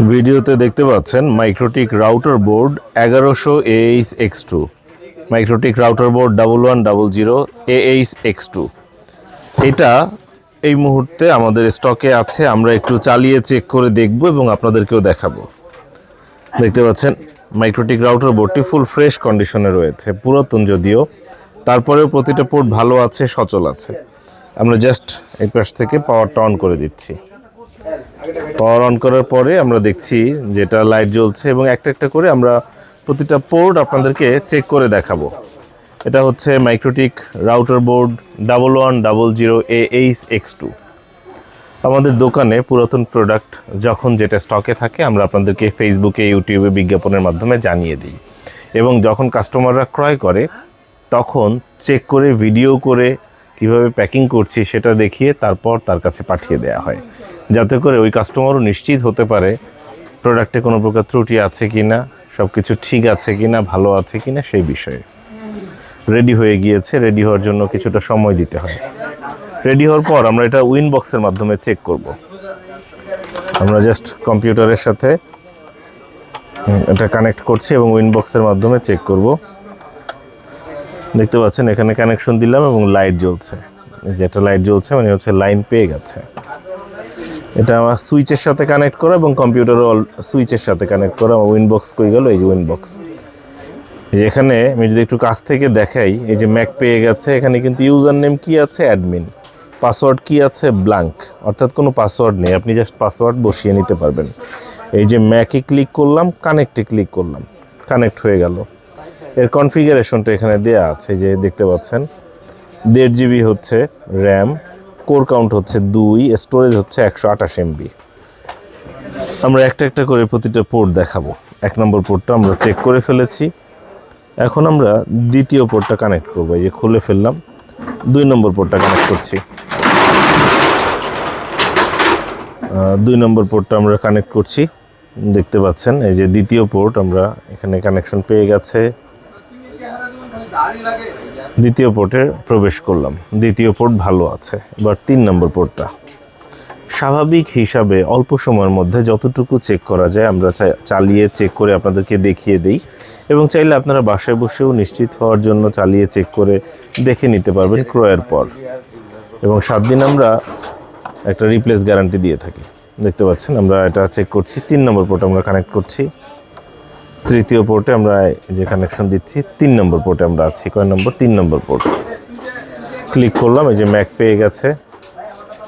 ভিডিওতে দেখতে পাচ্ছেন MikroTik router board 1100AH-X2 MikroTik router board 1100AH-X2 এটা এই মুহূর্তে আমাদের স্টকে আছে। আমরা একটু চালিয়ে চেক করে দেখব এবং আপনাদেরকেও দেখাবো। দেখতে পাচ্ছেন মাইক্রোটিক রাউটার বোর্ডটি ফুল ফ্রেশ কন্ডিশনে রয়েছে, পুরাতন যদিও, তারপরেও প্রতিটা পোর্ট ভালো আছে, সচল আছে। আমরা জাস্ট এই পাশ থেকে পাওয়ারটা অন করে দিচ্ছি। পাওয়ার অন করার পরে আমরা দেখছি যেটা লাইট জ্বলছে এবং একটা একটা করে আমরা প্রতিটা পোর্ট আপনাদেরকে চেক করে দেখাবো। এটা হচ্ছে মাইক্রোটিক রাউটার বোর্ড 1100AH-X2। আমাদের দোকানে পুরাতন প্রোডাক্ট যখন যেটা স্টকে থাকে আমরা আপনাদেরকে ফেসবুকে, ইউটিউবে বিজ্ঞাপনের মাধ্যমে জানিয়ে দিই এবং যখন কাস্টমাররা ক্রয় করে তখন চেক করে, ভিডিও করে কিভাবে প্যাকিং করছি সেটা দেখিয়ে তারপর তার কাছে পাঠিয়ে দেওয়া হয়, যাতে করে ওই কাস্টমারও নিশ্চিত হতে পারে প্রোডাক্টে কোনো প্রকার ত্রুটি আছে কি না, সব কিছু ঠিক আছে কি না, ভালো আছে কি না সেই বিষয়ে। রেডি হয়ে গিয়েছে। রেডি হওয়ার জন্য কিছুটা সময় দিতে হয়। রেডি হওয়ার পর আমরা এটা উইনবক্সের মাধ্যমে চেক করব। আমরা জাস্ট কম্পিউটারের সাথে এটা কানেক্ট করছি এবং উইনবক্সের মাধ্যমে চেক করব। দেখতে পাচ্ছেন এখানে কানেকশন দিলাম এবং লাইট জ্বলছে। যেটা লাইট জ্বলছে মানে হচ্ছে লাইন পেয়ে গেছে। এটা আমার সুইচের সাথে কানেক্ট করা এবং কম্পিউটারও সুইচের সাথে কানেক্ট করা। আমার উইনবক্স কই গেল? এই যে উইনবক্স। এখানে আমি যদি একটু কাছ থেকে দেখাই, এই যে ম্যাক পেয়ে গেছে। এখানে কিন্তু ইউজার নেম কি আছে? অ্যাডমিন। পাসওয়ার্ড কি আছে? ব্ল্যাঙ্ক, অর্থাৎ কোনো পাসওয়ার্ড নেই। আপনি জাস্ট পাসওয়ার্ড বসিয়ে নিতে পারবেন। এই যে ম্যাকে ক্লিক করলাম, কানেক্টে ক্লিক করলাম, কানেক্ট হয়ে গেল। এর কনফিগারেশনটা এখানে দেওয়া আছে, যে দেখতে পাচ্ছেন 1.5 GB হচ্ছে র্যাম, কোর কাউন্ট হচ্ছে 2, স্টোরেজ হচ্ছে 128 MB। আমরা একটা একটা করে প্রতিটা পোর্ট দেখাবো। 1 নম্বর পোর্টটা আমরা চেক করে ফেলেছি। এখন আমরা দ্বিতীয় পোর্টটা কানেক্ট করবো। এই যে খুলে ফেললাম। 2 নম্বর পোর্টটা কানেক্ট করছি। 2 নম্বর পোর্টটা আমরা কানেক্ট করছি। দেখতে পাচ্ছেন এই যে দ্বিতীয় পোর্ট আমরা এখানে কানেকশন পেয়ে গেছে। দ্বিতীয় পোর্টে প্রবেশ করলাম। দ্বিতীয় পোর্ট ভালো আছে। এবার 3 নম্বর পোর্টটা। স্বাভাবিক হিসাবে অল্প সময়ের মধ্যে যতটুকু চেক করা যায় আমরা চালিয়ে চেক করে আপনাদেরকে দেখিয়ে দিই এবং চাইলে আপনারা বাসায় বসেও নিশ্চিত হওয়ার জন্য চালিয়ে চেক করে দেখে নিতে পারবেন ক্রয়ের পর। এবং 7 দিন আমরা একটা রিপ্লেস গ্যারান্টি দিয়ে থাকি। দেখতে পাচ্ছেন আমরা এটা চেক করছি। 3 নম্বর পোর্ট আমরা কানেক্ট করছি। তৃতীয় পোর্টে আমরা যে কানেকশন দিচ্ছি। 3 নম্বর পোর্টে আমরা আছি। কয় নম্বর? 3 নম্বর পোর্ট। ক্লিক করলাম, এই যে ম্যাক পেয়ে গেছে।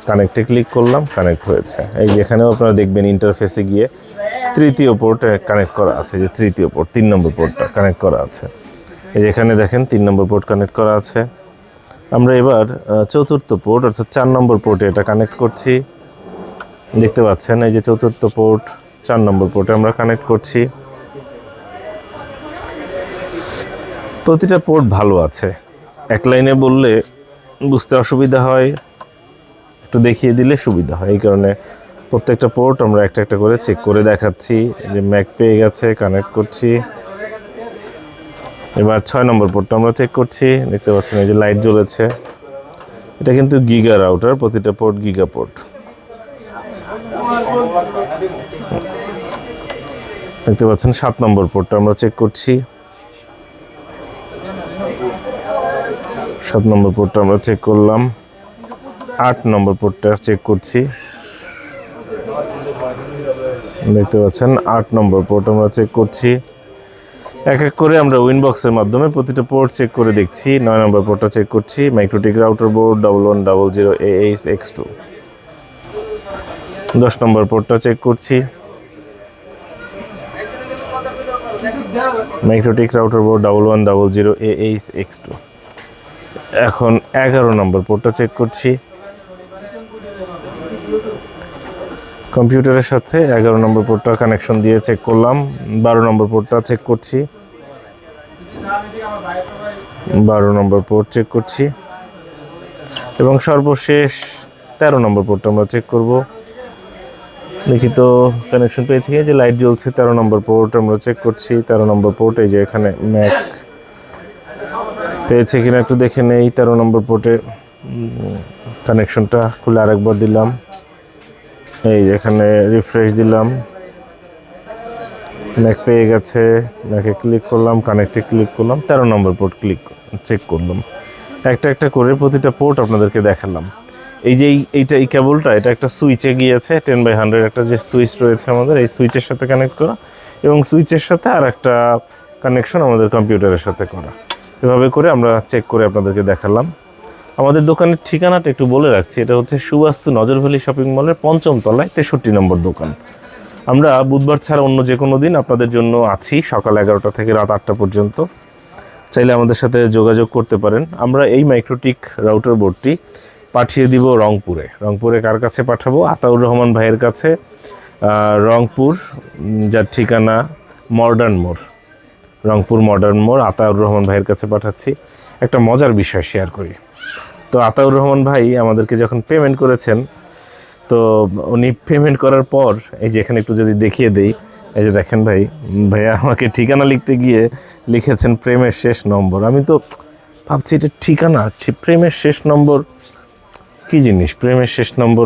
কানেক্টে ক্লিক করলাম, কানেক্ট হয়েছে। এই যে এখানেও আপনারা দেখবেন ইন্টারফেসে গিয়ে তৃতীয় পোর্টে কানেক্ট করা আছে। যে তৃতীয় পোর্ট, 3 নম্বর পোর্টটা কানেক্ট করা আছে। এই যে এখানে দেখেন 3 নম্বর পোর্ট কানেক্ট করা আছে। আমরা এবার চতুর্থ পোর্ট অর্থাৎ 4 নম্বর পোর্টে এটা কানেক্ট করছি। দেখতে পাচ্ছেন এই যে চতুর্থ পোর্ট, 4 নম্বর পোর্টে আমরা কানেক্ট করছি। প্রতিটা পোর্ট ভালো আছে। এক লাইনে বললে বুঝতে অসুবিধা হয়, একটু দেখিয়ে দিলে সুবিধা হয়। এই কারণে প্রত্যেকটা পোর্ট আমরা একটা একটা করে চেক করে দেখাচ্ছি। যে ম্যাক পেয়ে গেছে, কানেক্ট করছি। এবার 6 নম্বর পোর্টটা আমরা চেক করছি। দেখতে পাচ্ছেন এই যে লাইট জ্বলেছে। এটা কিন্তু গিগা রাউটার, প্রতিটা পোর্ট গিগা পোর্ট। দেখতে পাচ্ছেন 7 নম্বর পোর্টটা আমরা চেক করছি। 7 নম্বর পোর্টটা আমরা চেক করলাম। 8 নম্বর পোর্টটা চেক করছি। দেখতে পাচ্ছেন 8 নম্বর পোর্ট আমরা চেক করছি। এক এক করে আমরা উইনবক্সের মাধ্যমে প্রতিটা পোর্ট চেক করে দেখছি। 9 নম্বর পোর্টটা চেক করছি। MikroTik router board 1100AH-X2। 10 নম্বর পোর্টটা চেক করছি। MikroTik router board 1100AH-X2। এখন 11 নম্বর পোর্টটা চেক করছি। কম্পিউটারের সাথে 11 নম্বর পোর্টটা কানেকশন দিয়ে চেক করলাম। 12 নম্বর পোর্টটা চেক করছি। 12 নম্বর পোর্ট চেক করছি এবং সর্বশেষ 13 নম্বর পোর্টটা আমরা চেক করব। দেখি তো কানেকশন পেয়েছি, যে লাইট জ্বলছে। 13 নম্বর পোর্ট আমরা চেক করছি। 13 নম্বর পোর্ট, এই যে এখানে ম্যাক পেয়েছে কিনা একটু দেখে নেই। 13 নম্বর পোর্টে কানেকশনটা খুলে আরেকবার দিলাম। এই এখানে রিফ্রেশ দিলাম। ম্যাক পেয়ে গেছে, ম্যাকে ক্লিক করলাম, কানেক্টে ক্লিক করলাম, 13 নম্বর পোর্ট চেক করলাম। একটা একটা করে প্রতিটা পোর্ট আপনাদেরকে দেখালাম। এই যে এই কেবলটা, এটা একটা সুইচে গিয়েছে, 10/100 একটা যে সুইচ রয়েছে আমাদের, এই সুইচের সাথে কানেক্ট করা, এবং সুইচের সাথে আর একটা কানেকশন আমাদের কম্পিউটারের সাথে করা। এভাবে করে আমরা চেক করে আপনাদেরকে দেখালাম। আমাদের দোকানের ঠিকানাটা একটু বলে রাখছি, এটা হচ্ছে সুবাস্তু নজরভ্যালি শপিং মলের 5ম তলায় 63 নম্বর দোকান। আমরা বুধবার ছাড়া অন্য যে কোনো দিন আপনাদের জন্য আছি, সকাল 11টা থেকে রাত 8টা পর্যন্ত। চাইলে আমাদের সাথে যোগাযোগ করতে পারেন। আমরা এই মাইক্রোটিক রাউটার বোর্ডটি পাঠিয়ে দিব রংপুরে। রংপুরে কার কাছে পাঠাবো? আতাউর রহমান ভাইয়ের কাছে, রংপুর, যার ঠিকানা মডার্ন মোড়, রংপুর মডার্ন মোড়, আতাউর রহমান ভাইয়ের কাছে পাঠাচ্ছি। একটা মজার বিষয় শেয়ার করি। তো আতাউর রহমান ভাই আমাদেরকে যখন পেমেন্ট করেছেন, তো উনি পেমেন্ট করার পর, এই যে এখানে একটু যদি দেখিয়ে দেই, এই যে দেখেন ভাইয়া আমাকে ঠিকানা লিখতে গিয়ে লিখেছেন প্রেমের শেষ নম্বর। আমি তো ভাবছি এটা ঠিকানা, প্রেমের শেষ নম্বর কী জিনিস? প্রেমের শেষ নম্বর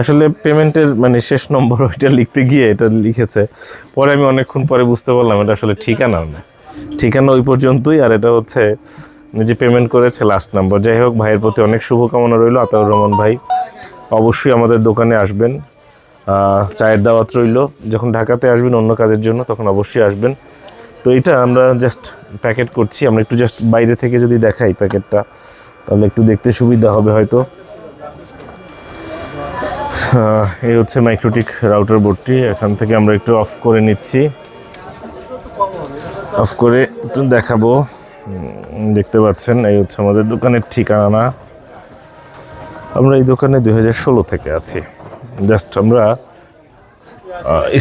আসলে পেমেন্টের মানে শেষ নম্বর, ওইটা লিখতে গিয়ে এটা লিখেছে। পরে আমি অনেকক্ষণ পরে বুঝতে পারলাম এটা আসলে ঠিকানা না, ঠিকানা ওই পর্যন্তই, আর এটা হচ্ছে যে পেমেন্ট করেছে লাস্ট নম্বর। যাই হোক, ভাইয়ের প্রতি অনেক শুভকামনা রইল। আতাউর রহমান ভাই অবশ্যই আমাদের দোকানে আসবেন, চায়ের দাওয়াত রইল। যখন ঢাকাতে আসবেন অন্য কাজের জন্য, তখন অবশ্যই আসবেন। তো এটা আমরা জাস্ট প্যাকেট করছি, আমরা একটু জাস্ট বাইরে থেকে যদি দেখাই প্যাকেটটা, তাহলে একটু দেখতে সুবিধা হবে হয়তো। এই হচ্ছে মাইক্রোটিক রাউটার বোর্ডটি। এখান থেকে আমরা একটু অফ করে নিচ্ছি, অফ করে একটু দেখাবো। দেখতে পাচ্ছেন এই হচ্ছে আমাদের দোকানের ঠিকানা। আমরা এই দোকানে 2016 থেকে আছি। জাস্ট আমরা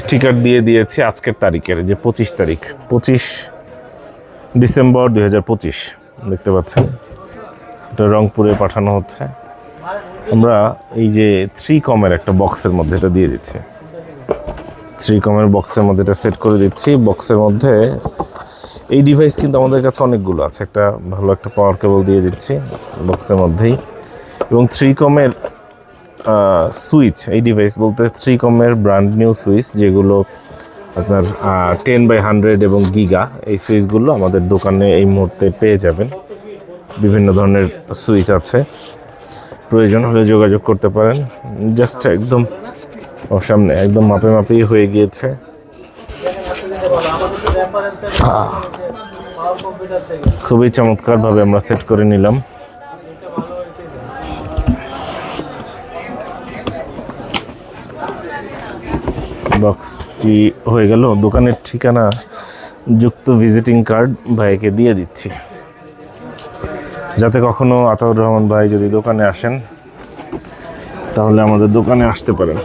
স্টিকার দিয়ে দিয়েছি আজকের তারিখের, যে 25 তারিখ, 25 ডিসেম্বর 2025। দেখতে পাচ্ছেন এটা রংপুরে পাঠানো হচ্ছে। আমরা এই যে 3কমের একটা বক্সের মধ্যে এটা দিয়ে দিচ্ছি, 3কমের বক্সের মধ্যে এটা সেট করে দিচ্ছি। বক্সের মধ্যে এই ডিভাইস কিন্তু আমাদের কাছে অনেকগুলো আছে, একটা ভালো একটা পাওয়ার কেবল দিয়ে দিচ্ছি বক্সের মধ্যেই, এবং 3কমের সুইচ। এই ডিভাইস বলতে 3কমের ব্র্যান্ড নিউ সুইচ, যেগুলো আপনার 10/100 এবং গিগা, এই সুইচগুলো আমাদের দোকানে এই মুহূর্তে পেয়ে যাবেন। বিভিন্ন ধরনের সুইচ আছে, প্রয়োজন হলে যোগাযোগ করতে পারেন। জাস্ট একদম সামনে একদম মাপে মাপেই হয়ে গিয়েছে। খুবই চমৎকারভাবে আমরা সেট করে নিলাম। বক্সটি হয়ে গেল। দোকানের ঠিকানা যুক্ত ভিজিটিং কার্ড ভাইকে দিয়ে দিচ্ছি, যাতে কখনো আতাউর রহমান ভাই যদি দোকানে আসেন, তাহলে আমাদের দোকানে আসতে পারেন।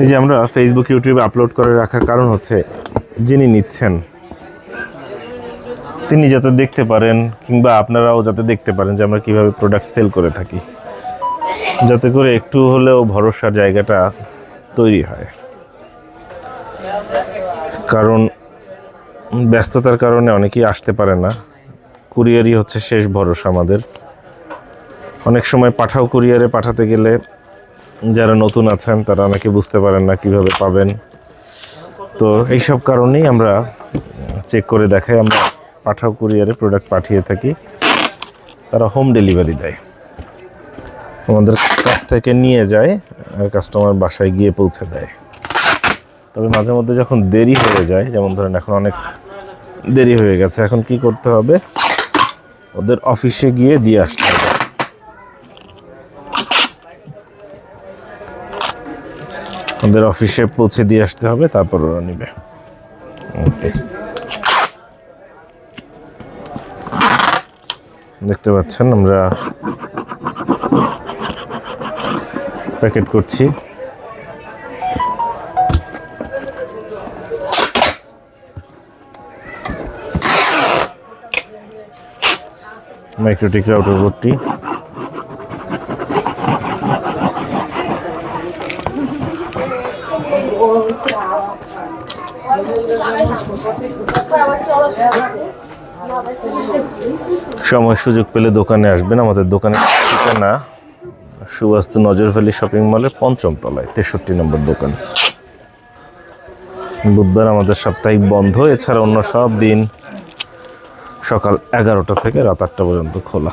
এই যে আমরা ফেসবুক, ইউটিউবে আপলোড করে রাখার কারণ হচ্ছে, যিনি নিচ্ছেন তিনি যাতে দেখতে পারেন, কিংবা আপনারাও যাতে দেখতে পারেন যে আমরা কীভাবে প্রোডাক্ট সেল করে থাকি, যাতে করে একটু হলেও ভরসার জায়গাটা তৈরি হয়। কারণ ব্যস্ততার কারণে অনেকেই আসতে পারে না। কুরিয়ারই হচ্ছে শেষ ভরসা আমাদের। অনেক সময় কুরিয়ারে পাঠাতে গেলে যারা নতুন আছেন তারা অনেকে বুঝতে পারেন না কিভাবে পাবেন। তো এইসব কারণেই আমরা চেক করে দেখাই। আমরা কুরিয়ারে প্রোডাক্ট পাঠিয়ে থাকি, তারা হোম ডেলিভারি দেয়, আমাদের কাছ থেকে নিয়ে যায় আর কাস্টমার বাসায় গিয়ে পৌঁছে দেয়। তবে মাঝে মধ্যে যখন দেরি হয়ে যায়, যেমন ধরেন এখন অনেক দেরি হয়ে গেছে, এখন কি করতে হবে, ওদের অফিসে গিয়ে দিয়ে আসতে হবে। ওদের অফিসে পৌঁছে দিয়ে আসতে হবে, তারপর ওরা নেবে। দেখতে পাচ্ছেন আমরা প্যাকেট করছি। মাইক্রোটিক রাউটার বোর্ডটি সময় সুযোগ পেলে দোকানে আসবেন। আমাদের দোকানের ঠিকানা সুবাস্তু নজর ভ্যালি শপিং মলের ৫ম তলায় ৬৩ নম্বর দোকান। বুধবার আমাদের সাপ্তাহিক বন্ধ, এছাড়া অন্য সব দিন সকাল 11টা থেকে রাত 8টা পর্যন্ত খোলা।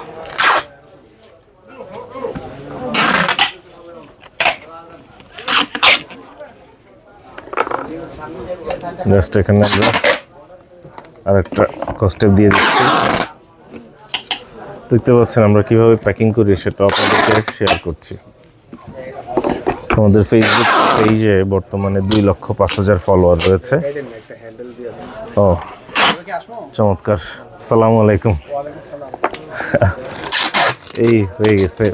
জাস্ট এখানে আমরা আরেকটা কস্টেপ দিয়ে দিচ্ছি। দেখতে পাচ্ছেন আমরা কিভাবে প্যাকিং করি সেটা আপনাদেরকে শেয়ার করছি। আমাদের ফেসবুক পেজে বর্তমানে 2,05,000 ফলোয়ার রয়েছে। ও চমৎকার, আসসালামু আলাইকুম। এই হয়ে গেছে,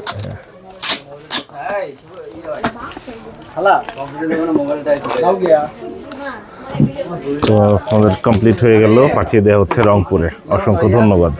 তো আমাদের কমপ্লিট হয়ে গেল, পাঠিয়ে দেওয়া হচ্ছে রংপুরে। অসংখ্য ধন্যবাদ।